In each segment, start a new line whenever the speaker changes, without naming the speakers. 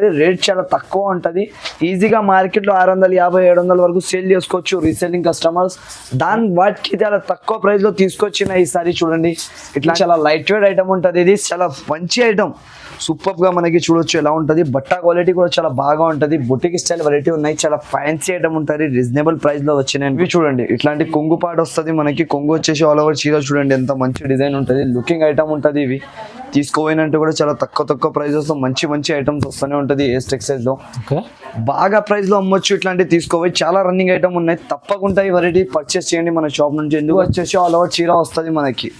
Rate చాలా తక్కువ ఉంటుంది. ఈజీగా మార్కెట్లో 650-700 వరకు సేల్ చేసుకోవచ్చు రీసెల్లింగ్ కస్టమర్స్. వాటికి చాలా తక్కువ ప్రైస్లో తీసుకొచ్చిన ఈసారి చూడండి. ఇట్లా చాలా లైట్ వెయిట్ ఐటమ్ ఉంటుంది. ఇది చాలా మంచి ఐటమ్, సూపర్గా మనకి చూడొచ్చు ఎలా ఉంటుంది. బట్ట క్వాలిటీ కూడా చాలా బాగా ఉంటుంది. బొటిక్ స్టైల్ వెరైటీ ఉన్నాయి. చాలా ఫ్యాన్సీ ఐటమ్ ఉంటుంది. రీజనబుల్ ప్రైస్లో వచ్చినాయి. ఇవి చూడండి, ఇట్లాంటి కొంగు పాట వస్తుంది మనకి. కొంగు వచ్చేసి ఆల్ ఓవర్ చీర చూడండి ఎంత మంచి డిజైన్ ఉంటుంది. లుకింగ్ ఐటమ్ ఉంటుంది. ఇవి తీసుకోపోయినంటే కూడా చాలా తక్కువ ప్రైజెస్లో మంచి ఐటమ్స్ వస్తూనే ఉంటుంది. ఏస్ టెక్స్టైల్స్లో బాగా ప్రైస్లో అమ్మొచ్చు. ఇట్లాంటివి తీసుకోపోయి చాలా రన్నింగ్ ఐటమ్ ఉన్నాయి. తప్పకుండా ఈ వెరైటీ పర్చేస్ చేయండి మన షాప్ నుంచి. ఎందుకు వచ్చేసి ఆల్ ఓవర్ చీర వస్తుంది మనకి.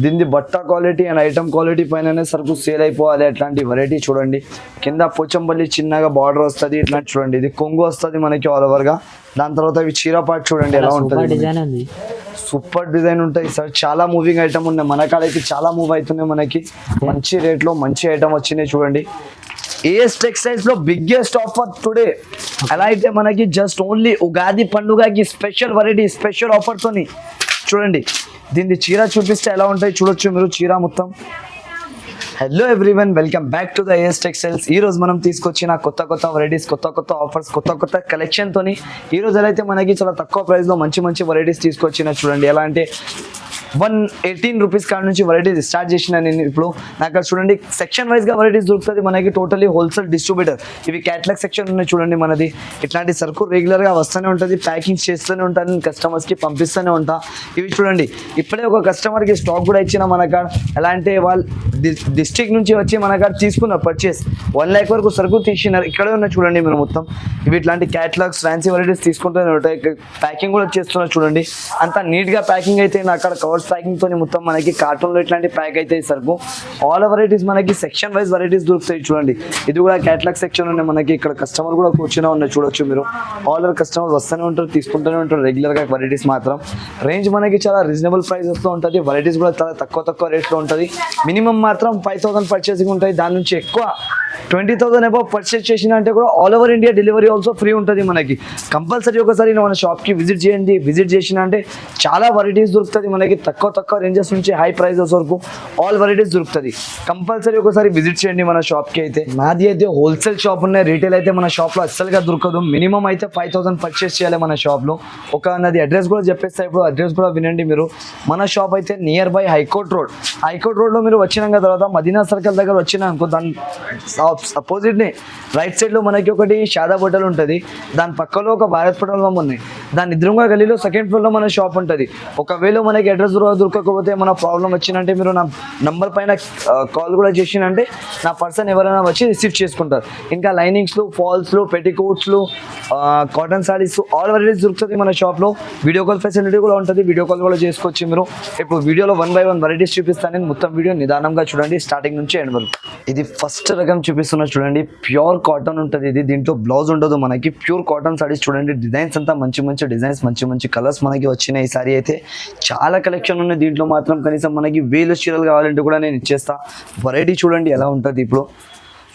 దీన్ని బట్ట క్వాలిటీ అండ్ ఐటమ్ క్వాలిటీ పైననే సరుకు సేల్ అయిపోవాలి. అట్లాంటి వెరైటీ చూడండి. కింద పోచంపల్లి చిన్నగా బార్డర్ వస్తుంది. ఇట్లాంటి చూడండి, ఇది కొంగు వస్తుంది మనకి ఆల్ ఓవర్గా. దాని తర్వాత ఇవి చీర పాటు చూడండి ఎలా ఉంటుంది. సూపర్ డిజైన్ ఉంటాయి సార్. చాలా మూవింగ్ ఐటమ్ ఉన్నాయి. మన కాడైతే చాలా మూవ్ అవుతున్నాయి మనకి. మంచి రేట్లో మంచి ఐటమ్ వచ్చినాయి చూడండి. ఏఎస్ టెక్స్టైల్స్ లో బిగ్గెస్ట్ ఆఫర్ టుడే. ఎలా అయితే మనకి జస్ట్ ఓన్లీ ఉగాది పండుగకి స్పెషల్ వెరైటీ, స్పెషల్ ఆఫర్తోని చూడండి. దీన్ని చీర చూపిస్తే ఎలా ఉంటాయి చూడొచ్చు మీరు. చీర మొత్తం. Hello everyone, welcome back to the AS textiles. ఈ రోజు మనం తీసుకొచ్చిన కొత్త వెరైటీస్, కొత్త ఆఫర్స్, కొత్త కలెక్షన్ తోని ఈ రోజు ఎలా అయితే మనకి చాలా తక్కువ ప్రైస్ లో మంచి వెరైటీస్ తీసుకొచ్చిన చూడండి. ఎలా అంటే 118 రూపీస్ కాడ నుంచి వెరైటీస్ స్టార్ట్ చేసిన నేను. ఇప్పుడు నాకు చూడండి సెక్షన్ వైజ్ గా వెరైటీస్ దొరుకుతుంది మనకి. Totally wholesale distributor. ఇవి క్యాటలాగ్ సెక్షన్ ఉన్నాయి చూడండి మనది. ఇట్లాంటి సరుకు రెగ్యులర్ గా వస్తూనే ఉంటుంది. ప్యాకింగ్ చేస్తూనే ఉంటాను, కస్టమర్స్ కి పంపిస్తూనే ఉంటా. ఇవి చూడండి, ఇప్పుడే ఒక కస్టమర్ కి స్టాక్ కూడా ఇచ్చిన మన కాడ. ఎలా అంటే వాళ్ళు డిస్ట్రిక్ట్ నుంచి వచ్చి మన కాడ తీసుకున్నారు పర్చేస్. 1 lakh వరకు సరుకు తీసినారు. ఇక్కడే ఉన్నాయి చూడండి మీరు మొత్తం. ఇవి ఇట్లాంటి క్యాటలాగ్స్ ఫ్యాన్సీ వెరైటీస్ తీసుకుంటూనే ఉంటాయి. ప్యాకింగ్ కూడా చేస్తున్నారు చూడండి. అంతా నీట్ గా ప్యాకింగ్ అయితే అక్కడ కవర్స్ ప్యాకింగ్ తోని మొత్తం మనకి కార్టూన్ లో ఇట్లాంటి ప్యాక్ అయితే సరుకు. ఆల్ వెరైటీస్ మనకి సెక్షన్ వైజ్ వెరైటీస్ దొరుకుతాయి చూడండి. ఇది కూడా క్యాటలాగ్ సెక్షన్ ఉన్నాయి మనకి. ఇక్కడ కస్టమర్ కూడా కూర్చునే ఉన్నాయి చూడొచ్చు మీరు. ఆల్ ఓవర్ కస్టమర్ వస్తూనే ఉంటారు, తీసుకుంటూనే ఉంటారు రెగ్యులర్ గా వెరైటీస్ మాత్రం. రేంజ్ మనకి చాలా రీజనబుల్ ప్రైసెస్ లో ఉంటుంది. వెరైటీస్ కూడా చాలా తక్కువ రేట్ లో ఉంటుంది. మినిమం మాత్రం 5,000 పర్చేసింగ్ ఉంటాయి. దాని నుంచి ఎక్కువ 20,000 అబౌవ్ పర్చేస్ చేసిన అంటే కూడా all over India delivery also free ఉంటుంది మనకి. కంపల్సరీ ఒకసారి మన షాప్కి విజిట్ చేయండి. విజిట్ చేసిన అంటే చాలా వెరైటీస్ దొరుకుతుంది మనకి. తక్కువ రేంజెస్ నుంచి హై ప్రైజెస్ వరకు ఆల్ వెరైటీస్ దొరుకుతుంది. కంపల్సరీ ఒకసారి విజిట్ చేయండి మన షాప్కి. అయితే నాది అయితే హోల్సేల్ షాప్ ఉన్నాయి. రీటైల్ అయితే మన షాప్లో అస్సలుగా దొరకదు. మినిమం అయితే 5,000 పర్చేస్ చేయాలి మన షాప్లో. నాది అడ్రస్ కూడా చెప్పేస్తా. ఇప్పుడు అడ్రస్ కూడా వినండి మీరు. మన షాప్ అయితే నియర్ బై హైకోర్ట్ రోడ్లో మీరు వచ్చినాక తర్వాత మదీనా సర్కిల్ దగ్గర వచ్చినా అనుకో, దాని అపోజిట్ ని రైట్ సైడ్ లో మనకి ఒకటి షాదాబ్ హోటల్ ఉంటుంది. దాని పక్కలో ఒక భారత్ పెట్రోల్ పంప్ ఉంది. దాని ఎదురుగా గలీలో సెకండ్ ఫ్లోర్ లో మన షాప్ ఉంటుంది. ఒకవేళ మనకి అడ్రస్ దొరకకపోతే మన ప్రాబ్లం వచ్చిందంటే మీరు నా నంబర్ పైన కాల్ కూడా చేసినంటే నా పర్సన్ ఎవరైనా వచ్చి రిసీవ్ చేసుకుంటారు. ఇంకా లైనింగ్స్లు, ఫాల్స్లు, పెట్టికోట్స్లు, కాటన్ సారీస్ ఆల్ వెరైటీస్ దొరుకుతుంది మన షాప్లో. వీడియో కాల్ ఫెసిలిటీ కూడా ఉంటుంది. వీడియో కాల్ కూడా చేసుకోవచ్చు మీరు. ఇప్పుడు వీడియోలో 1 by 1 వెరైటీస్ చూపిస్తాను నేను. మొత్తం వీడియో నిదానంగా చూడండి స్టార్టింగ్ నుంచి ఎండ్ వరకు. ఇది ఫస్ట్ రకం చూపిస్తున్నా చూడండి. ప్యూర్ కాటన్ ఉంటుంది ఇది. దీంట్లో బ్లౌజ్ ఉండదు మనకి. ప్యూర్ కాటన్ సారీస్ చూడండి. డిజైన్స్ అంతా మంచి డిజైన్స్, మంచి కలర్స్ మనకి వచ్చినాయి. ఈ సారీ అయితే చాలా కలెక్షన్ ఉన్నాయి దీంట్లో మాత్రం. కనీసం మనకి 1000 చీరలు కావాలంటే కూడా నేను ఇచ్చేస్తా. వెరైటీ చూడండి ఎలా ఉంటుంది. ఇప్పుడు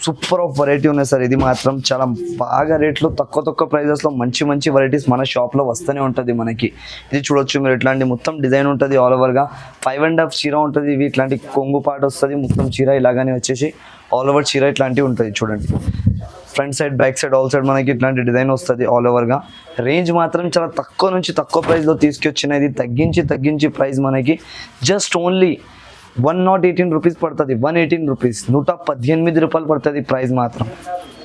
సూపర్ ఆఫ్ వెరైటీ ఉన్నాయి సార్. ఇది మాత్రం చాలా బాగా రేట్లో తక్కువ ప్రైజెస్లో మంచి వెరైటీస్ మన షాప్లో వస్తూనే ఉంటుంది మనకి. ఇది చూడొచ్చు మీరు. ఇట్లాంటి మొత్తం డిజైన్ ఉంటుంది ఆల్ ఓవర్గా. 5.5 చీర ఉంటుంది. ఇవి ఇట్లాంటి కొంగు పాట వస్తుంది. మొత్తం చీర ఇలాగానే వచ్చేసి ఆల్ ఓవర్ చీర ఇట్లాంటివి ఉంటుంది చూడండి. Front side, back side, all side మనకి ఇట్లాంటి డిజైన్ వస్తుంది ఆల్ ఓవర్గా. రేంజ్ మాత్రం చాలా తక్కువ నుంచి తక్కువ ప్రైస్లో తీసుకొచ్చినది. తగ్గించి ప్రైస్ మనకి జస్ట్ ఓన్లీ 118 రూపీస్ పడుతుంది. 118 రూపీస్, 118 రూపాయలు పడుతుంది ప్రైస్ మాత్రం.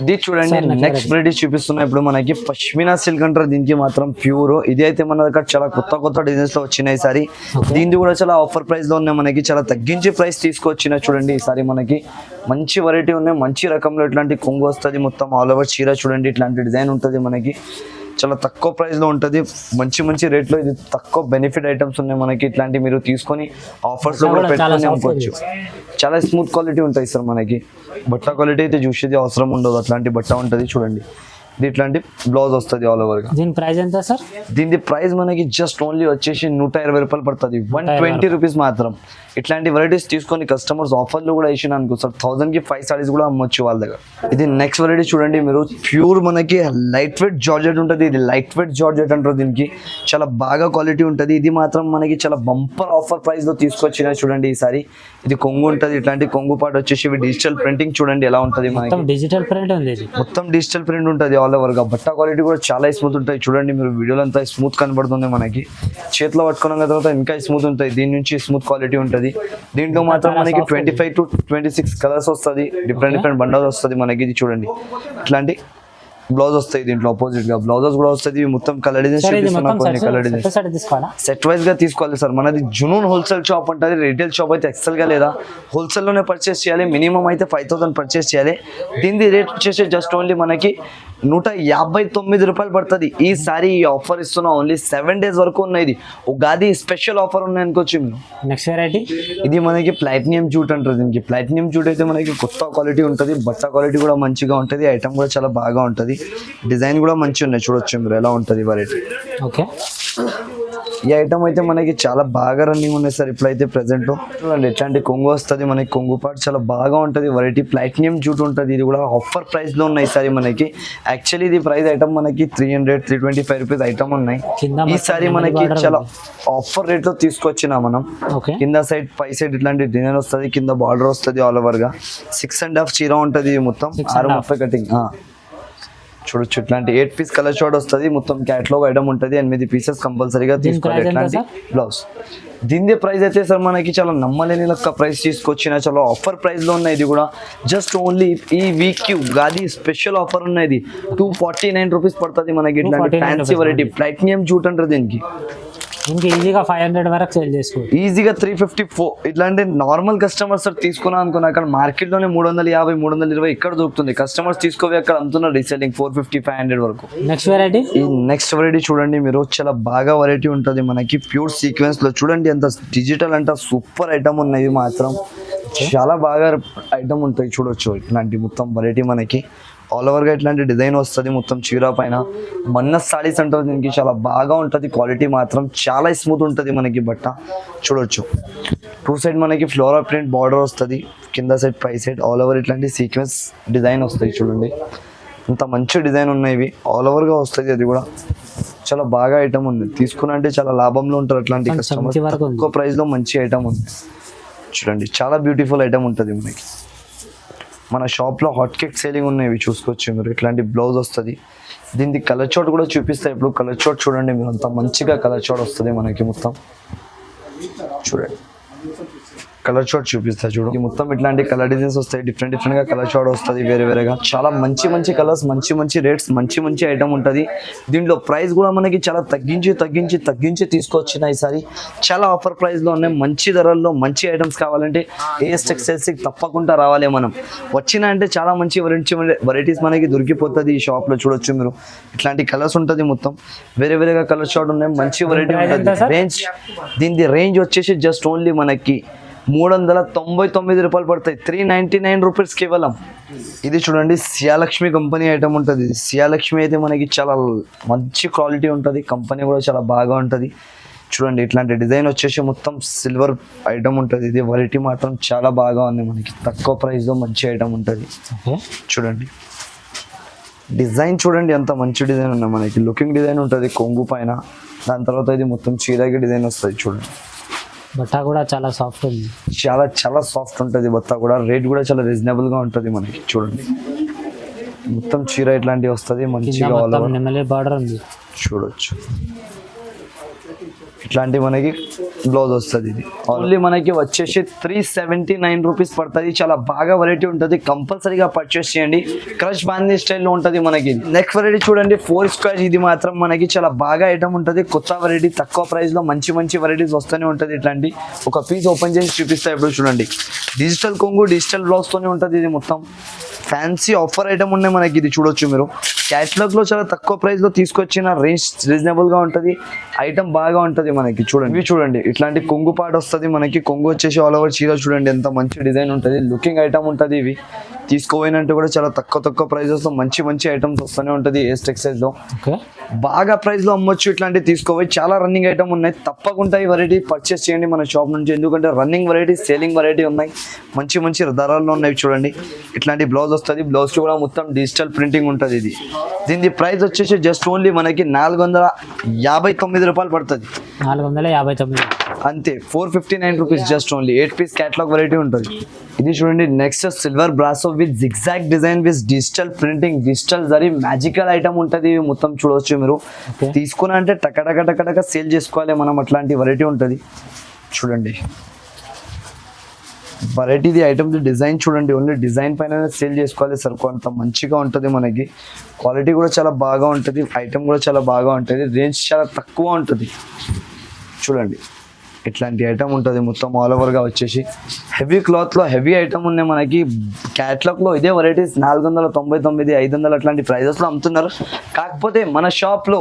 ఇది చూడండి. నెక్స్ట్ వెరైటీస్ చూపిస్తున్నా ఇప్పుడు మనకి. పష్మినా సిల్క్ అంటారు దీనికి మాత్రం. ప్యూర్. ఇది అయితే మన దగ్గర చాలా కొత్త డిజైన్స్ లో వచ్చినాయి ఈసారి. దీనికి కూడా చాలా ఆఫర్ ప్రైస్ లో ఉన్నాయి మనకి. చాలా తగ్గించి ప్రైస్ తీసుకొచ్చిన చూడండి ఈసారి మనకి. మంచి వెరైటీ ఉన్నాయి. మంచి రకంలో ఇట్లాంటి కొంగు వస్తుంది. మొత్తం ఆల్ ఓవర్ చీర చూడండి. ఇట్లాంటి డిజైన్ ఉంటుంది మనకి. చాలా తక్కువ ప్రైస్లో ఉంటుంది. మంచి రేట్లో. ఇది తక్కువ బెనిఫిట్ ఐటమ్స్ ఉన్నాయి మనకి. ఇట్లాంటి మీరు తీసుకొని ఆఫర్స్లో కూడా పెట్టుకొని అమ్ముకోవచ్చు. చాలా స్మూత్ క్వాలిటీ ఉంటాయి సార్ మనకి. బట్ట క్వాలిటీ అయితే చూసేది అవసరం ఉండదు. అట్లాంటి బట్ట ఉంటుంది చూడండి. ఇట్లాంటి బ్లౌజ్ వస్తుంది ఆల్ ఓవర్ గా.
దీని ప్రైస్ ఎంత సార్?
దీని ప్రైస్ మనకి జస్ట్ ఓన్లీ వచ్చేసి 120 రూపాయలు పడుతుంది, 120 రూపీస్ మాత్రం. ఇట్లాంటి వెరైటీస్ తీసుకొని కస్టమర్స్ ఆఫర్లు కూడా ఇచ్చిన అనుకో సార్ 1000 కి 5 సారీస్ కూడా అమ్మొచ్చు వాళ్ళ దగ్గర. ఇది నెక్స్ట్ వెరైటీ చూడండి మీరు, ప్యూర్ మనకి లైట్ వెయిట్ జార్జెట్ ఉంటుంది. ఇది లైట్ వెయిట్ జార్జెట్ అంటారు దీనికి, చాలా బాగా క్వాలిటీ ఉంటుంది. ఇది మాత్రం మనకి చాలా బంపర్ ఆఫర్ ప్రైస్ లో తీసుకొచ్చిన చూడండి ఈసారి. ఇది కొంగు ఉంటుంది, ఇట్లాంటి కొంగు పాటు వచ్చేసి డిజిటల్ ప్రింటింగ్ చూడండి ఎలా ఉంటుంది మనకి.
డిజిటల్ ప్రింట్ ఉంది,
మొత్తం డిజిటల్ ప్రింట్ ఉంటుంది ఆల్ ఓవర్ గా. బట్ట క్వాలిటీ కూడా చాలా స్మూత్ ఉంటాయి చూడండి మీరు, వీడియోలో అంతా స్మూత్ కనబడుతుంది మనకి, చేతిలో పట్టుకున్న తర్వాత ఇంకా స్మూత్ ఉంటాయి. దీని నుంచి స్మూత్ క్వాలిటీ ఉంటుంది. దీంట్లో మాత్రం మనకి 25 to 26 కలర్స్ వస్తుంది, డిఫరెంట్ బండల్స్ వస్తుంది మనకి. ఇది చూడండి ఇట్లాంటి బ్లౌజ్ వస్తాయి దీంట్లో, ఆపోజిట్ గా బ్లౌజెస్ కూడా వస్తుంది. మొత్తం కలర్ డిజైన్స్ చూపిస్తున్నా, కొన్ని కలర్ డిజైన్స్ సెట్ వైజ్ గా తీసుకోవాలి సార్. మనది జునూన్ హోల్సేల్ షాప్ ఉంటుంది, రీటైల్ షాప్ అయితే ఎక్సెల్ గా లేదా హోల్సేల్ లోనే పర్చేస్ చేయాలి. మినిమం అయితే 5000 పర్చేస్ చేయాలి. దీని రేట్ వచ్చేసి జస్ట్ ఓన్లీ మనకి 159 రూపాయలు పడుతుంది. ఈసారి ఈ ఆఫర్ ఇస్తున్నా, ఓన్లీ 7 days వరకు ఉన్నాయి. ఇది ఉగాది స్పెషల్ ఆఫర్ ఉన్నాయి అనుకోవచ్చు మీరు.
నెక్స్ట్ వెరైటీ
ఇది మనకి ప్లాటినియం జూట్ అంటారు దీనికి. ప్లాటినియం జూట్ అయితే మనకి కొత్త క్వాలిటీ ఉంటుంది, బట్ట క్వాలిటీ కూడా మంచిగా ఉంటుంది, ఐటమ్ కూడా చాలా బాగా ఉంటుంది, డిజైన్ కూడా మంచిగా ఉన్నాయి చూడొచ్చు మీరు ఎలా ఉంటుంది వెరైటీ.
ఓకే,
ఈ ఐటమ్ అయితే మనకి చాలా బాగా రన్నింగ్ ఉన్నాయి సార్ ఇప్పుడైతే ప్రెసెంట్. చూడండి ఎట్లాంటి కొంగు వస్తుంది మనకి, కొంగు పాటు చాలా బాగా ఉంటుంది వెరైటీ. ప్లాటినియం జూట్ ఉంటుంది, ఇది కూడా ఆఫర్ ప్రైస్ లో ఉన్నాయి ఈసారి మనకి. యాక్చువల్లీ ఇది ప్రైస్ ఐటమ్ మనకి 300-325 రూపీస్ ఐటమ్ ఉన్నాయి. ఈసారి మనకి చాలా ఆఫర్ రేట్ లో తీసుకొచ్చినా మనం. కింద సైడ్ పై సైడ్ ఇట్లాంటి డిజైన్ వస్తుంది, కింద బార్డర్ వస్తుంది ఆల్ ఓవర్ గా. 6.5 చీర ఉంటుంది మొత్తం, 6.30 కటింగ్ చూడొచ్చు. ఇట్లాంటి 8 పీస్ కలర్ షార్ట్ వస్తుంది, మొత్తం క్యాటలాగ్ ఐటమ్ ఉంటుంది. 8 పీసెస్ కంపల్సరీగా తీసుకోవాలి. ఇట్లాంటి బ్లౌజ్ దీని ప్రైస్ అయితే సార్ మనకి చాలా నమ్మలేని లెక్క ప్రైస్ తీసుకొచ్చిన, చాలా ఆఫర్ ప్రైస్ లో ఉన్నాయి. ఇది కూడా జస్ట్ ఓన్లీ ఈ వీక్ ఉగాది స్పెషల్ ఆఫర్ ఉన్నది. 249 రూపీస్ పడుతుంది మనకి. ఇట్లాంటి ఫ్యాన్సీ వెరైటీ ప్లాటినియం జూట్ అంటారు దీనికి.
ఇంకా ఈజీగా 500 వరకు సేల్ చేసుకోవచ్చు,
ఈజీగా 354. ఇట్లాంటి నార్మల్ కస్టమర్స్ తీసుకున్నా అనుకున్నా, అక్కడ మార్కెట్ లోనే 350-320 ఇక్కడ దొరుకుతుంది. కస్టమర్స్ తీసుకోవి అక్కడ అమ్ముతున్నారు రీసెల్లింగ్ 450-500 వరకు.
నెక్స్ట్ వెరైటీ,
ఈ నెక్స్ట్ వెరైటీ చూడండి మీరు, చాలా బాగా వెరైటీ ఉంటుంది మనకి. ప్యూర్ సీక్వెన్స్ లో చూడండి ఎంత డిజిటల్ అంటే సూపర్ ఐటమ్ ఉన్నాయి మాత్రం, చాలా బాగా ఐటమ్ ఉంటాయి చూడొచ్చు. ఇట్లాంటి మొత్తం వెరైటీ మనకి ఆల్ ఓవర్ గా ఇట్లాంటి డిజైన్ వస్తుంది మొత్తం చీర పైన. మన్నస్ సారీస్ అంటారు దీనికి, చాలా బాగా ఉంటుంది క్వాలిటీ మాత్రం, చాలా స్మూత్ ఉంటుంది మనకి బట్ట చూడొచ్చు. 2 సైడ్ మనకి ఫ్లోరల్ ప్రింట్ బార్డర్ వస్తుంది, కింద సైడ్ పై సైడ్ ఆల్ ఓవర్ ఇట్లాంటి సీక్వెన్స్ డిజైన్ వస్తాయి చూడండి. అంత మంచి డిజైన్ ఉన్నాయి ఇవి, ఆల్ ఓవర్ గా వస్తుంది. అది కూడా చాలా బాగా ఐటమ్ ఉంది, తీసుకున్నా అంటే చాలా లాభంలో ఉంటారు అట్లాంటి కస్టమర్స్. తక్కువ ప్రైస్ లో మంచి ఐటమ్ ఉంది చూడండి, చాలా బ్యూటిఫుల్ ఐటమ్ ఉంటుంది మనకి. మన షాప్లో హాట్ కేక్ సేలింగ్ ఉన్నాయి, చూసుకోవచ్చు మీరు. ఇట్లాంటి బ్లౌజ్ వస్తుంది, దీనికి కలర్ చోట్ కూడా చూపిస్తాయి. ఇప్పుడు కలర్ చోట్ చూడండి మీరు, అంత మంచిగా కలర్ చోట్ వస్తుంది మనకి మొత్తం. చూడండి కలర్ షార్ట్ చూపిస్తా చూడు, మొత్తం ఇట్లాంటి కలర్ డిజైన్స్ వస్తాయి, డిఫరెంట్ గా కలర్ షార్ట్ వస్తుంది వేరేగా. చాలా మంచి కలర్స్, మంచి రేట్స్, మంచి ఐటమ్ ఉంటుంది. దీంట్లో ప్రైస్ కూడా మనకి చాలా తగ్గించి తీసుకొచ్చిన ఈసారి. చాలా ఆఫర్ ప్రైస్ లో ఉన్నాయి, మంచి ధరల్లో మంచి ఐటమ్స్ కావాలంటే ఏఎస్ టెక్స్టైల్స్ తప్పకుండా రావాలి మనం. వచ్చినా అంటే చాలా మంచి వెరైటీస్ మనకి దొరికిపోతుంది ఈ షాప్ లో. చూడొచ్చు మీరు, ఇట్లాంటి కలర్స్ ఉంటుంది మొత్తం, వేరేగా కలర్ షార్ట్ ఉన్నాయి, మంచి వెరైటీ ఉంటుంది. రేంజ్ దీని రేంజ్ వచ్చేసి జస్ట్ ఓన్లీ మనకి 399 రూపాయలు పడతాయి, 399 రూపీస్ కేవలం. ఇది చూడండి సియాలక్ష్మి కంపెనీ ఐటమ్ ఉంటుంది. సియాలక్ష్మి అయితే మనకి చాలా మంచి క్వాలిటీ ఉంటుంది, కంపెనీ కూడా చాలా బాగా ఉంటుంది. చూడండి ఇట్లాంటి డిజైన్ వచ్చేసి మొత్తం సిల్వర్ ఐటమ్ ఉంటుంది. ఇది వెరైటీ మాత్రం చాలా బాగా ఉంది మనకి, తక్కువ ప్రైస్ లో మంచి ఐటమ్ ఉంటుంది. చూడండి డిజైన్ చూడండి ఎంత మంచి డిజైన్ ఉంది మనకి, లుకింగ్ డిజైన్ ఉంటుంది కొంగు పైన. దాని తర్వాత ఇది మొత్తం చీరకి డిజైన్ వస్తుంది చూడండి.
బట్ట కూడా చాలా సాఫ్ట్ ఉంది,
చాలా సాఫ్ట్ ఉంటుంది బట్ట కూడా. రేట్ కూడా చాలా రీజనబుల్ గా ఉంటుంది మనకి. చూడండి మొత్తం చీర ఇట్లాంటివి వస్తుంది మంచిగా,
బార్డర్ ఉంది
చూడొచ్చు. ఇట్లాంటి మనకి బ్లౌజ్ వస్తుంది. ఇది ఓన్లీ మనకి వచ్చేసి 379 రూపీస్ పడుతుంది. చాలా బాగా వెరైటీ ఉంటుంది, కంపల్సరీగా పర్చేస్ చేయండి. క్రష్ బాందీ స్టైల్లో ఉంటుంది మనకి. నెక్స్ట్ వెరైటీ చూడండి 4 స్క్వేర్. ఇది మాత్రం మనకి చాలా బాగా ఐటమ్ ఉంటుంది, కొత్త వెరైటీ, తక్కువ ప్రైస్ లో మంచి వెరైటీస్ వస్తూనే ఉంటుంది. ఇట్లాంటి ఒక పీస్ ఓపెన్ చేసి చూపిస్తాయి ఇప్పుడు చూడండి. డిజిటల్ కొంగు, డిజిటల్ బ్లౌజ్ తోనే ఉంటుంది. ఇది మొత్తం ఫ్యాన్సీ ఆఫర్ ఐటమ్ ఉన్నాయి మనకి. ఇది చూడొచ్చు మీరు, క్యాట్లాగ్ లో చాలా తక్కువ ప్రైస్ లో తీసుకొచ్చిన రేంజ్ రీజనబుల్ గా ఉంటది, ఐటమ్ బాగా ఉంటది మనకి. చూడండి ఇవి చూడండి, ఇట్లాంటి కొంగు పాట వస్తుంది మనకి. కొంగు వచ్చేసి ఆల్ ఓవర్ చీర చూడండి ఎంత మంచి డిజైన్ ఉంటది, లుకింగ్ ఐటమ్ ఉంటది. ఇవి తీసుకోపోయినంటే కూడా చాలా తక్కువ ప్రైజెస్ లో మంచి మంచి ఐటమ్స్ వస్తూనే ఉంటది. ఏస్ టెక్స్టైల్స్ లో
ఓకే,
బాగా ప్రైస్ లో అమ్మొచ్చు. ఇట్లాంటివి తీసుకోపోయి చాలా రన్నింగ్ ఐటమ్ ఉన్నాయి. తప్పకుండా ఈ వెరైటీ పర్చేస్ చేయండి మన షాప్ నుంచి, ఎందుకంటే రన్నింగ్ వెరైటీ, సేలింగ్ వెరైటీ ఉన్నాయి, మంచి మంచి ధరల్లో ఉన్నాయి. చూడండి ఇట్లాంటి బ్లౌజ్ వస్తుంది, బ్లౌజ్ కి కూడా మొత్తం డిజిటల్ ప్రింటింగ్ ఉంటుంది. ఇది దీని ప్రైస్ వచ్చేసి జస్ట్ ఓన్లీ మనకి 459 రూపాయలు పడుతుంది.
459
అంతే, 459 rupees just only. 8 piece catalogue variety ఉంటుంది. ఇది చూడండి next silver brasso with zigzag design with digital printing, digital zari magical item ఉంటుంది. మొత్తం చూడవచ్చు మీరు. తీసుకున్నా అంటే టక సేల్ చేసుకోవాలి మనం, అట్లాంటి వెరైటీ ఉంటుంది. చూడండి వెరైటీది ఐటమ్ది డిజైన్ చూడండి, ఓన్లీ డిజైన్ పైన సేల్ చేసుకోవాలి. సరుకు అంత మంచిగా ఉంటుంది మనకి, క్వాలిటీ కూడా చాలా బాగా ఉంటుంది, ఐటమ్ కూడా చాలా బాగా ఉంటుంది, రేంజ్ చాలా తక్కువ ఉంటుంది. చూడండి ఇట్లాంటి ఐటమ్ ఉంటుంది మొత్తం ఆల్ ఓవర్గా వచ్చేసి. హెవీ క్లాత్లో హెవీ ఐటమ్ ఉన్నాయి మనకి. క్యాట్లాగ్లో ఇదే వెరైటీస్ 499, 500 అట్లాంటి ప్రైజెస్లో అమ్ముతున్నారు. కాకపోతే మన షాప్లో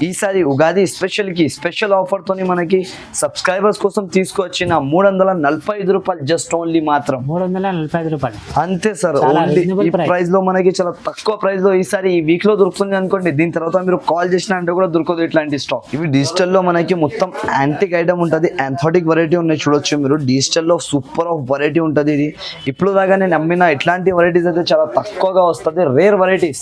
ఈసారి ఉగాది స్పెషల్ ఆఫర్తోని మనకి సబ్స్క్రైబర్స్ కోసం తీసుకొచ్చిన 345 రూపాయలు జస్ట్ ఓన్లీ, మాత్రం
345 రూపాయలు
అంతే సార్. ఓన్లీ ఈ ప్రైస్ లో మనకి చాలా తక్కువ ప్రైస్ లో ఈసారి ఈ వీక్ లో దొరుకుతుంది అనుకోండి. దీని తర్వాత మీరు కాల్ చేసిన అంటే కూడా దొరకదు ఇట్లాంటి స్టాక్. ఇవి డిజిటల్ లో మనకి మొత్తం యాంటిక్ ఐటమ్ ఉంటుంది, యాంథోటిక్ వెరైటీ ఉన్నాయి. చూడొచ్చు మీరు, డిజిటల్ లో సూపర్ ఆఫ్ వెరైటీ ఉంటుంది. ఇది ఇప్పుడు దాకా నేను అమ్మిన ఇట్లాంటి వెరైటీస్ అయితే చాలా తక్కువగా వస్తుంది, రేర్ వెరైటీస్.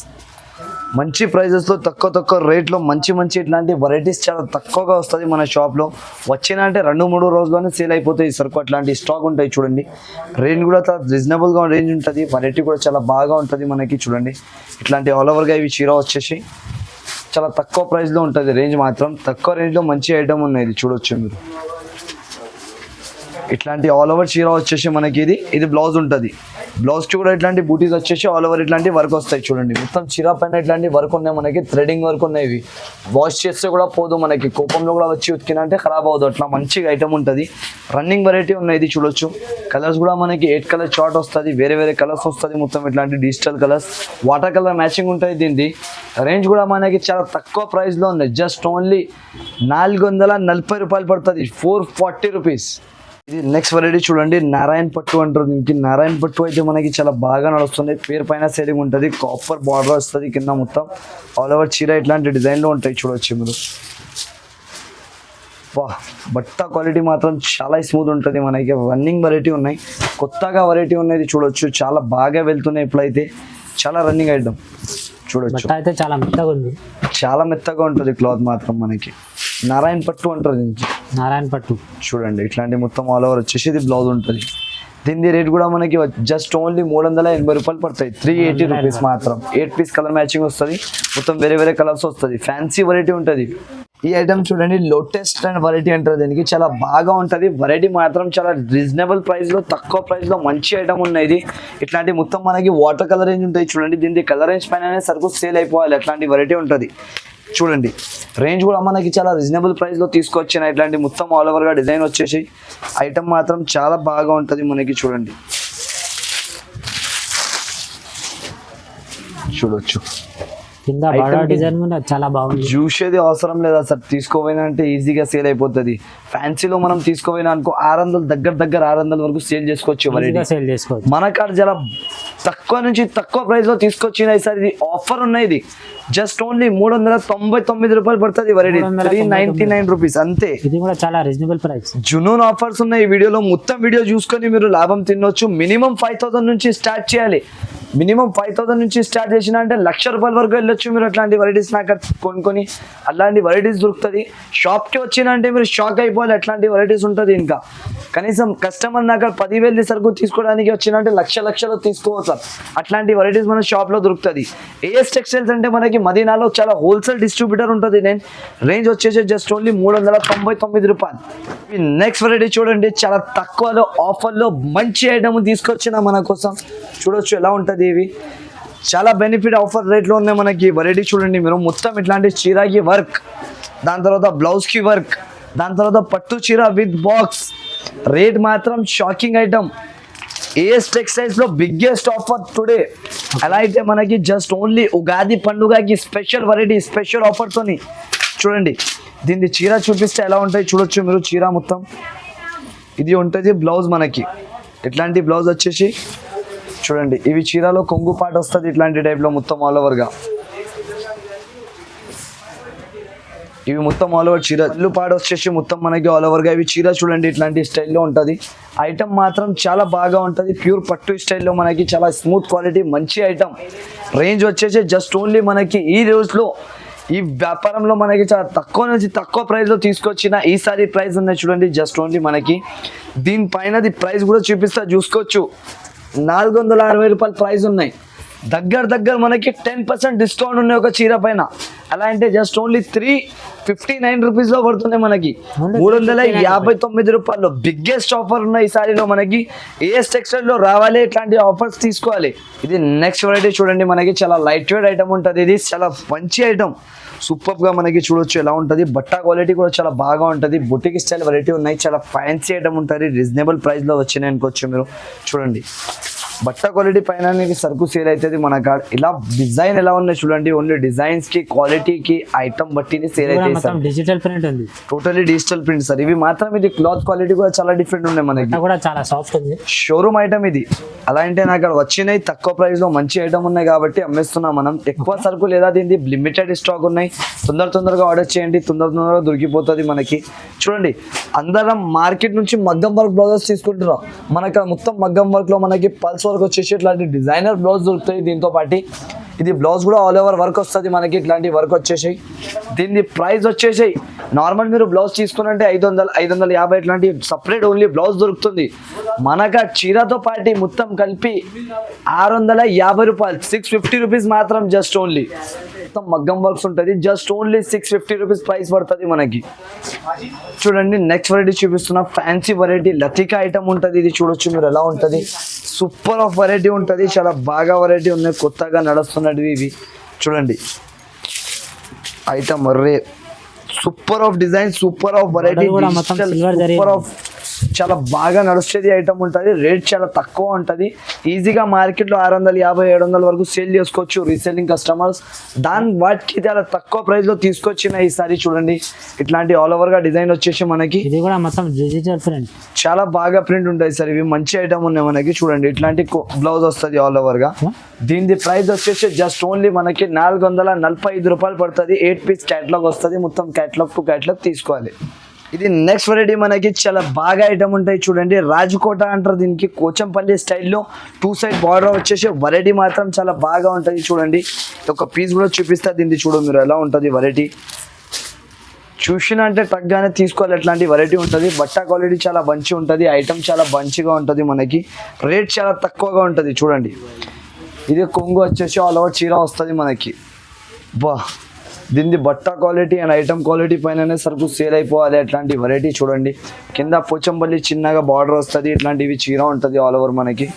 మంచి ప్రైజెస్లో తక్కువ రేట్లో మంచి ఇట్లాంటి వెరైటీస్ చాలా తక్కువగా వస్తుంది మన షాప్లో. వచ్చినా అంటే 2-3 రోజుల్లోనే సేల్ అయిపోతాయి సరుకు. అట్లాంటి స్టాక్ ఉంటాయి. చూడండి రేంజ్ కూడా చాలా రీజనబుల్గా రేంజ్ ఉంటుంది, వెరైటీ కూడా చాలా బాగా ఉంటుంది మనకి. చూడండి ఇట్లాంటి ఆల్ ఓవర్గా ఇవి చీర వచ్చేసి చాలా తక్కువ ప్రైస్లో ఉంటుంది, రేంజ్ మాత్రం తక్కువ రేంజ్లో మంచి ఐటమ్ ఉన్నాయి. చూడొచ్చు మీరు, ఇట్లాంటి ఆల్ ఓవర్ చీర వచ్చేసి మనకి ఇది బ్లౌజ్ ఉంటుంది. బ్లౌజ్కి కూడా ఇట్లాంటి బూటీస్ వచ్చేసి ఆల్ ఓవర్ ఇట్లాంటి వర్క్ వస్తాయి. చూడండి మొత్తం చీర పైన ఇట్లాంటి వర్క్ ఉన్నాయి మనకి, థ్రెడింగ్ వర్క్ ఉన్నాయి. ఇవి వాష్ చేస్తే కూడా పోదు మనకి, కోపంలో కూడా వచ్చి ఉతికినా అంటే ఖరాబ్ అవ్వదు, అట్లా మంచిగా ఐటమ్ ఉంటుంది. రన్నింగ్ వెరైటీ ఉన్నాయి. ఇది చూడొచ్చు, కలర్స్ కూడా మనకి 8 కలర్ చార్ట్ వస్తుంది, వేరే కలర్స్ వస్తుంది. మొత్తం ఇట్లాంటి digital colours, water colour matching ఉంటుంది. దీనిది రేంజ్ కూడా మనకి చాలా తక్కువ ప్రైస్లో ఉంది, జస్ట్ ఓన్లీ 440 రూపాయలు పడుతుంది, 440 రూపీస్. ఇది నెక్స్ట్ వెరైటీ చూడండి, నారాయణ పట్టు అంటారు దీనికి. నారాయణ పట్టు అయితే మనకి చాలా బాగా నడుస్తుంది, పేరు పైన సేలింగ్ ఉంటుంది, కాపర్ బార్డర్ వస్తుంది కింద, మొత్తం ఆల్ ఓవర్ చీర ఇట్లాంటి డిజైన్లో ఉంటాయి. చూడవచ్చు మీరు, బట్ట క్వాలిటీ మాత్రం చాలా స్మూత్ ఉంటుంది మనకి. రన్నింగ్ వెరైటీ ఉన్నాయి, కొత్తగా వెరైటీ ఉన్నాయి. చూడొచ్చు చాలా బాగా వెళ్తున్నాయి ఇప్పుడైతే, చాలా రన్నింగ్ ఐటమ్. చూడొచ్చు
అయితే చాలా మెత్తగా ఉంది,
చాలా మెత్తగా ఉంటుంది క్లాత్ మాత్రం మనకి. నారాయణ పట్టు అంటారు దీనికి,
నారాయణ పట్టు.
చూడండి ఇట్లాంటి మొత్తం ఆల్ ఓవర్ వచ్చేసి ఇది బ్లౌజ్ ఉంటుంది. దీని రేట్ కూడా మనకి జస్ట్ ఓన్లీ 380 రూపాయలు పడతాయి, 380 రూపీస్ మాత్రం. 8 పీస్ కలర్ మ్యాచింగ్ వస్తుంది, మొత్తం వేరే కలర్స్ వస్తుంది, ఫ్యాన్సీ వెరైటీ ఉంటుంది. ఈ ఐటమ్ చూడండి, లోటెస్ట్ అండ్ వెరైటీ అంటారు దీనికి, చాలా బాగా ఉంటుంది. వెరైటీ మాత్రం చాలా రీజనబుల్ ప్రైస్లో, తక్కువ ప్రైస్లో మంచి ఐటమ్ ఉన్నాయి. ఇది ఇట్లాంటి మొత్తం మనకి వాటర్ కలర్ రేంజ్ ఉంటుంది. చూడండి దీనికి కలర్ రేంజ్ పైన సరుకు సేల్ అయిపోవాలి, అట్లాంటి వెరైటీ ఉంటుంది. చూడండి రేంజ్ కూడా మనకి చాలా రీజనబుల్ ప్రైస్లో తీసుకొచ్చిన ఇట్లాంటి మొత్తం ఆల్ ఓవర్గా డిజైన్ వచ్చేసి ఐటమ్ మాత్రం చాలా బాగా ఉంటుంది మనకి. చూడండి చూడొచ్చు
కింద బార్డర్ డిజైన్ కూడా చాలా బాగుంది.
చూసేది అవసరం లేదా సార్, తీసుకోపోయినా అంటే ఈజీగా సేల్ అయిపోతుంది. ఫ్యాన్సీలో మనం తీసుకోపోయినా అనుకో 600 దగ్గర 600 వరకు సేల్ చేసుకోవచ్చు.
సేల్ చేసుకోవచ్చు.
మన కాడ చాలా తక్కువ నుంచి తక్కువ ప్రైస్ లో తీసుకొచ్చిన ఈసారి ఇది ఆఫర్ ఉన్నాయి. ఇది జస్ట్ ఓన్లీ 399 రూపాయలు పడుతుంది వెరైటీ, 399 రూపీస్ అంతే.
ఇది కూడా చాలా రీజనబుల్ ప్రైస్.
జునూన్ ఆఫర్స్ ఉన్నాయి ఈ వీడియోలో, మొత్తం వీడియో చూసుకొని మీరు లాభం తినొచ్చు. మినిమం 5000 నుంచి స్టార్ట్ చేయాలి. మినిమం 5000 నుంచి స్టార్ట్ చేసిన అంటే 1,00,000 రూపాయల వరకు వెళ్ళొచ్చు మీరు. అట్లాంటి వెరైటీస్ నాకు కొనుక్కొని అలాంటి వెరైటీస్ దొరుకుతుంది. షాప్కి వచ్చిన అంటే మీరు షాక్ అయిపోవాలి, అట్లాంటి వెరైటీస్ ఉంటుంది. ఇంకా కనీసం కస్టమర్ నాకు 10,000 సరుకు తీసుకోవడానికి వచ్చినంటే లక్షలు తీసుకోవచ్చు. అట్లాంటి వెరైటీస్ మన షాప్లో దొరుకుతుంది. ఏఎస్ టెక్స్టైల్స్ అంటే మనకి మదీనాలో చాలా హోల్సేల్ డిస్ట్రిబ్యూటర్ ఉంటుంది. నేను రేంజ్ వచ్చేసి జస్ట్ ఓన్లీ 399 రూపాయలు. నెక్స్ట్ వెరైటీ చూడండి, చాలా తక్కువలో ఆఫర్లో మంచి ఐటమ్ తీసుకొచ్చిన మన కోసం. చూడొచ్చు ఎలా ఉంటుంది. ఇవి చాలా బెనిఫిట్ ఆఫర్ రేట్లో ఉన్నాయి మనకి వెరైటీ. చూడండి మీరు, మొత్తం ఇట్లాంటి చీరాకి వర్క్, దాని తర్వాత బ్లౌజ్కి వర్క్, దాని తర్వాత పట్టు చీర విత్ బాక్స్. రేట్ మాత్రం షాకింగ్ ఐటమ్, ఏఎస్ టెక్స్టైల్స్ లో బిగ్గెస్ట్ ఆఫర్ టుడే. ఎలా అయితే మనకి జస్ట్ ఓన్లీ ఉగాది పండుగకి స్పెషల్ వెరైటీ స్పెషల్ ఆఫర్ తోని చూడండి. దీన్ని చీర చూపిస్తే ఎలా ఉంటాయి చూడొచ్చు మీరు. చీర మొత్తం ఇది ఉంటుంది. బ్లౌజ్ మనకి ఇట్లాంటి బ్లౌజ్ వచ్చేసి చూడండి. ఇవి చీరలో కొంగు పాట వస్తుంది ఇట్లాంటి టైప్లో మొత్తం ఆల్ ఓవర్గా. ఇవి మొత్తం ఆల్ ఓవర్ చీర ఇల్లు పాట వచ్చేసి మొత్తం మనకి ఆల్ ఓవర్గా ఇవి చీర చూడండి ఇట్లాంటి స్టైల్లో ఉంటుంది. ఐటమ్ మాత్రం చాలా బాగా ఉంటుంది. ప్యూర్ పట్టు స్టైల్లో మనకి చాలా స్మూత్ క్వాలిటీ మంచి ఐటమ్. రేంజ్ వచ్చేసి జస్ట్ ఓన్లీ మనకి ఈ రోజులో ఈ వ్యాపారంలో మనకి చాలా తక్కువ నుంచి తక్కువ ప్రైస్లో తీసుకొచ్చిన ఈసారి ప్రైస్ ఉన్నాయి చూడండి. జస్ట్ ఓన్లీ మనకి దీనిపైనది ప్రైస్ కూడా చూపిస్తా చూసుకోవచ్చు. 460 రూపాయల ప్రైస్ ఉన్నాయి. దగ్గర మనకి 10% డిస్కౌంట్ ఉన్నాయి ఒక చీర పైన. అలా అంటే జస్ట్ ఓన్లీ 359 రూపీస్లో పడుతుంది మనకి. 359 రూపాయల్లో బిగ్గెస్ట్ ఆఫర్ ఉన్నాయి ఈసారిలో మనకి. ఏఎస్ టెక్స్టైల్లో రావాలి ఇట్లాంటి ఆఫర్స్ తీసుకోవాలి. ఇది నెక్స్ట్ వెరైటీ చూడండి. మనకి చాలా లైట్ వెయిట్ ఐటమ్ ఉంటుంది. ఇది చాలా మంచి ఐటమ్. సూపర్గా మనకి చూడొచ్చు ఎలా ఉంటుంది. బట్ట క్వాలిటీ కూడా చాలా బాగా ఉంటుంది. బుటిక్ స్టైల్ వెరైటీ ఉన్నాయి. చాలా ఫ్యాన్సీ ఐటమ్ ఉంటుంది. రీజనబుల్ ప్రైస్లో వచ్చినాయి అనుకోవచ్చు మీరు. చూడండి బట్ట క్వాలిటీ పైన సరుకు సేల్ అవుతుంది మన కాడ. ఇలా డిజైన్ ఎలా ఉన్నాయి చూడండి. ఓన్లీ డిజైన్స్ కి క్వాలిటీకి ఐటమ్ బట్టి సేల్ అవుతాయి సార్.
డిజిటల్ ప్రింట్ ఉంది.
Totally digital print sir. ఇవి మాత్రం ఇది క్లాత్ క్వాలిటీ కూడా చాలా డిఫరెంట్ ఉన్నాయి మనకి.
కూడా చాలా సాఫ్ట్ ఉంది.
షోరూమ్ ఐటమ్ ఇది. అలా అంటే నాకు అక్కడ వచ్చినాయి తక్కువ ప్రైస్ లో మంచి ఐటమ్ ఉన్నాయి కాబట్టి అమ్మేస్తున్నాం మనం. ఎక్కువ సరుకు లేదా దీనికి లిమిటెడ్ స్టాక్ ఉన్నాయి. తొందరగా ఆర్డర్ చేయండి. తొందరగా దొరికిపోతుంది మనకి. చూడండి అందరం మార్కెట్ నుంచి మగ్గం వర్క్ బ్లౌజెస్ తీసుకుంటున్నాం. మనకు మొత్తం మగ్గం వర్క్ లో మనకి పల్స్ వర్క్ వచ్చేసి ఇట్లాంటి డిజైనర్ బ్లౌజ్ దొరుకుతాయి. దీంతో పాటు ఇది బ్లౌజ్ కూడా ఆల్ ఓవర్ వర్క్ వస్తుంది మనకి. ఇట్లాంటి వర్క్ వచ్చేసి దీని ప్రైస్ వచ్చేసి నార్మల్ మీరు బ్లౌజ్ తీసుకున్నంటే 550 ఇట్లాంటి సపరేట్ ఓన్లీ బ్లౌజ్ దొరుకుతుంది. మనకు చీరతో పాటు మొత్తం కలిపి 650 రూపాయలు 650 రూపీస్ మాత్రం. జస్ట్ ఓన్లీ మొత్తం మగ్గం వర్క్స్ ఉంటుంది. జస్ట్ ఓన్లీ 650 రూపీస్ ప్రైస్ పడుతుంది మనకి. చూడండి నెక్స్ట్ వెరైటీ చూపిస్తున్నా. ఫ్యాన్సీ వెరైటీ లతికా ఐటమ్ ఉంటుంది. ఇది చూడొచ్చు మీరు ఎలా ఉంటుంది. సూపర్ ఆఫ్ వెరైటీ ఉంటుంది. చాలా బాగా వెరైటీ ఉన్నాయి. కొత్తగా నడుస్తున్నవి ఇవి చూడండి. Item ray super of design super of variety super of చాలా బాగా నడుస్తుంది ఐటమ్ ఉంటుంది. రేట్ చాలా తక్కువ ఉంటుంది. ఈజీగా మార్కెట్లో 650-700 వరకు సేల్ చేసుకోవచ్చు రీసెల్లింగ్ కస్టమర్స్. వాటికి చాలా తక్కువ ప్రైస్లో తీసుకొచ్చిన ఈసారి చూడండి. ఇట్లాంటి ఆల్ ఓవర్గా డిజైన్ వచ్చేసి మనకి
ఇది కూడా మొత్తం డిజిటల్ ప్రింట్.
చాలా బాగా ప్రింట్ ఉంటాయి సార్. ఇవి మంచి ఐటమ్ ఉన్నాయి మనకి. చూడండి ఇట్లాంటి బ్లౌజ్ వస్తుంది ఆల్ ఓవర్గా. దీని ప్రైస్ వచ్చేసి జస్ట్ ఓన్లీ మనకి 445 రూపాయలు పడుతుంది. 8 పీస్ క్యాటలాగ్ వస్తుంది. మొత్తం క్యాటలాగ్ టు క్యాటలాగ్ తీసుకోవాలి. ఇది నెక్స్ట్ వెరైటీ మనకి చాలా బాగా ఐటమ్ ఉంటాయి చూడండి. రాజకోట అంటారు దీనికి. కోచంపల్లి స్టైల్లో 2 సైడ్ బార్డర్ వచ్చేసి వెరైటీ మాత్రం చాలా బాగా ఉంటుంది చూడండి. ఒక పీస్ కూడా చూపిస్తా. దీన్ని చూడు మీరు ఎలా ఉంటుంది వెరైటీ. చూసిన అంటే తగ్గగానే తీసుకోవాలి. ఎట్లాంటి వెరైటీ ఉంటుంది. బట్ట క్వాలిటీ చాలా మంచి ఉంటుంది. ఐటమ్ చాలా మంచిగా ఉంటుంది మనకి. రేట్ చాలా తక్కువగా ఉంటుంది చూడండి. ఇది కొంగు వచ్చేసి ఆల్ ఓవర్ చీర వస్తుంది మనకి. బా దీన్ని బట్ట క్వాలిటీ అండ్ ఐటమ్ క్వాలిటీ పైననే సరుకు సేల్ అయిపోవాలి. అట్లాంటి వెరైటీ చూడండి. కింద పోచంపల్లి చిన్నగా బార్డర్ వస్తుంది. ఇట్లాంటివి చీర ఉంటుంది ఆల్ ఓవర్ మనకి.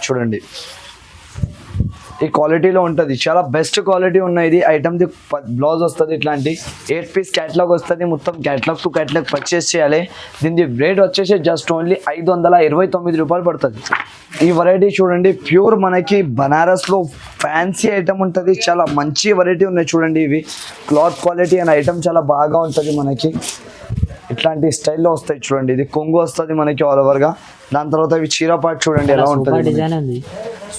చూడండి ఈ క్వాలిటీలో ఉంటుంది. చాలా బెస్ట్ క్వాలిటీ ఉన్నాయి. ఇది ఐటమ్ది బ్లౌజ్ వస్తుంది. ఇట్లాంటి 8 పీస్ క్యాటలాగ్ వస్తుంది. మొత్తం క్యాటలాగ్ టు క్యాటలాగ్ పర్చేస్ చేయాలి. దీని రేట్ వచ్చేసి జస్ట్ ఓన్లీ 529 రూపాయలు పడుతుంది. ఈ వెరైటీ చూడండి. ప్యూర్ మనకి బనారస్లో ఫ్యాన్సీ ఐటమ్ ఉంటుంది. చాలా మంచి వెరైటీ ఉన్నాయి చూడండి. ఇవి క్లాత్ క్వాలిటీ అండ్ ఐటమ్ చాలా బాగా ఉంటుంది మనకి. ఇట్లాంటి స్టైల్లో వస్తాయి చూడండి. ఇది కొంగు వస్తుంది మనకి ఆల్ ఓవర్గా. దాని తర్వాత ఇవి చీర పాటు చూడండి ఎలా ఉంటుంది.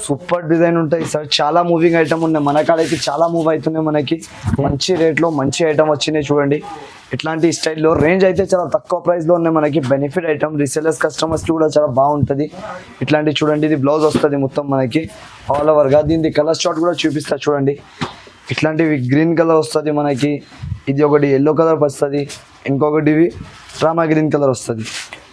సూపర్ డిజైన్ ఉంటాయి సార్. చాలా మూవింగ్ ఐటమ్ ఉన్నాయి మన కాడకి. చాలా మూవ్ అవుతున్నాయి మనకి. మంచి రేట్లో మంచి ఐటమ్ వచ్చినాయి చూడండి. ఇట్లాంటి స్టైల్లో రేంజ్ అయితే చాలా తక్కువ ప్రైస్లో ఉన్నాయి మనకి. బెనిఫిట్ ఐటమ్ రీసెలర్స్ కస్టమర్స్కి కూడా చాలా బాగుంటుంది. ఇట్లాంటివి చూడండి. ఇది బ్లౌజ్ వస్తుంది మొత్తం మనకి ఆల్ ఓవర్గా. దీనికి కలర్ షార్ట్ కూడా చూపిస్తా చూడండి. ఇట్లాంటివి గ్రీన్ కలర్ వస్తుంది మనకి. ఇది ఒకటి ఎల్లో కలర్ వస్తుంది. ఇంకొకటి ఇవి డ్రామా గ్రీన్ కలర్ వస్తుంది.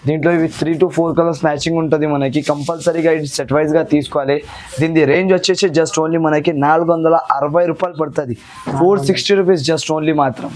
దీంట్లో ఇవి 3 to 4 కలర్స్ మ్యాచింగ్ ఉంటుంది మనకి. కంపల్సరీగా ఇది సెట్ వైజ్గా తీసుకోవాలి. దీని రేంజ్ వచ్చేసి జస్ట్ ఓన్లీ మనకి 460 రూపాయలు పడుతుంది. 460 రూపీస్ జస్ట్ ఓన్లీ మాత్రం.